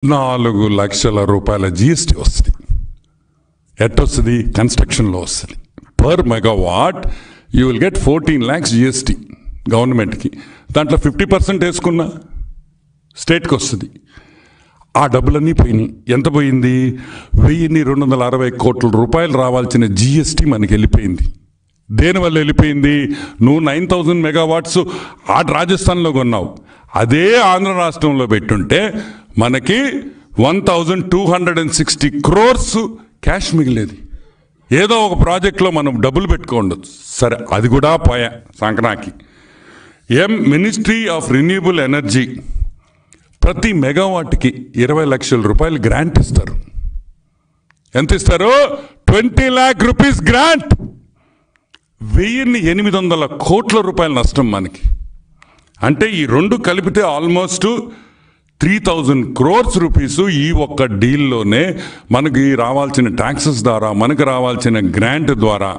4 లక్షల రూపాయల జిఎస్టీ వస్తుంది. ఎట్టొస్తుంది? కన్స్ట్రక్షన్లో వస్తుంది. Per megawatt you will get 14 lakhs GST గవర్నమెంట్కి. దాంట్లో 50% వేసుకున్నా స్టేట్కి వస్తుంది. ఆ డబ్బులన్నీ పోయినాయి. ఎంత పోయింది? 1260 కోట్ల రూపాయలు రావాల్సిన జిఎస్టీ మనకి వెళ్ళిపోయింది. దేనివల్ల వెళ్ళిపోయింది? నువ్వు 9000 మెగావాట్స్ రాజస్థాన్లో కొన్నావు, అదే ఆంధ్ర రాష్ట్రంలో పెట్టుంటే మనకి 1260 crores క్యాష్ మిగిలేది. ఏదో ఒక ప్రాజెక్ట్లో మనం డబ్బులు పెట్టుకోండొచ్చు. సరే, అది కూడా పోయా సంక్రాంతికి. మినిస్ట్రీ ఆఫ్ రిన్యూబుల్ ఎనర్జీ ప్రతి మెగావాట్కి 20 లక్షల రూపాయలు గ్రాంట్ ఇస్తారు. ఎంత ఇస్తారు? 20 lakh rupees గ్రాంట్. 1800 కోట్ల రూపాయల నష్టం మనకి. అంటే ఈ రెండు కలిపితే ఆల్మోస్ట్ 3000 crores రూపీస్ ఈ ఒక్క డీల్లోనే మనకి రావాల్సిన ట్యాక్సెస్ ద్వారా, మనకి రావాల్సిన గ్రాంట్ ద్వారా,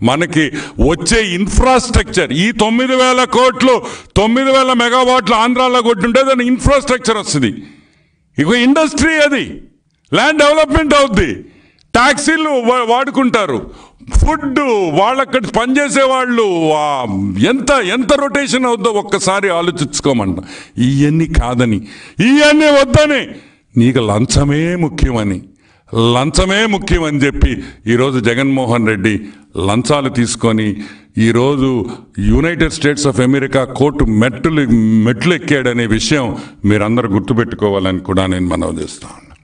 మనకి వచ్చే ఇన్ఫ్రాస్ట్రక్చర్, ఈ 9000 కోట్లు 9000 మెగావాట్లు ఆంధ్రాలో కొట్టుంటే దాని ఇన్ఫ్రాస్ట్రక్చర్ వస్తుంది. ఇక ఇండస్ట్రీ, అది ల్యాండ్ డెవలప్మెంట్ అవుద్ది, ట్యాక్సీలు వాడుకుంటారు, ఫుడ్, వాళ్ళక్కడ పనిచేసే వాళ్ళు, ఎంత రొటేషన్ అవుద్దో ఒక్కసారి ఆలోచించుకోమంట. ఇవన్నీ కాదని, ఇవన్నీ వద్దని, నీకు లంచమే ముఖ్యమని చెప్పి ఈరోజు జగన్మోహన్ రెడ్డి లంచాలు తీసుకొని ఈరోజు United states of America court మెట్లు ఎక్కాడనే విషయం మీరందరూ గుర్తుపెట్టుకోవాలని కూడా నేను మనవి చేస్తా ఉన్నా.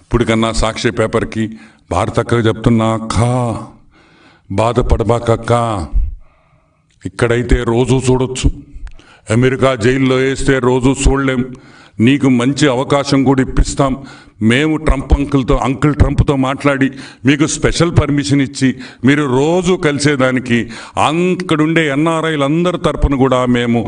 ఇప్పటికన్నా సాక్షి పేపర్కి భారతక్కగా చెప్తున్నా, అక్క బాధపడబాకక్క, ఇక్కడైతే రోజు చూడొచ్చు, అమెరికా జైల్లో వేస్తే రోజు చూడలేం. నీకు మంచి అవకాశం కూడా ఇప్పిస్తాం. మేము అంకుల్ ట్రంప్తో మాట్లాడి మీకు స్పెషల్ పర్మిషన్ ఇచ్చి మీరు రోజు కలిసేదానికి అక్కడుండే ఎన్ఆర్ఐలు అందరి తరపున కూడా మేము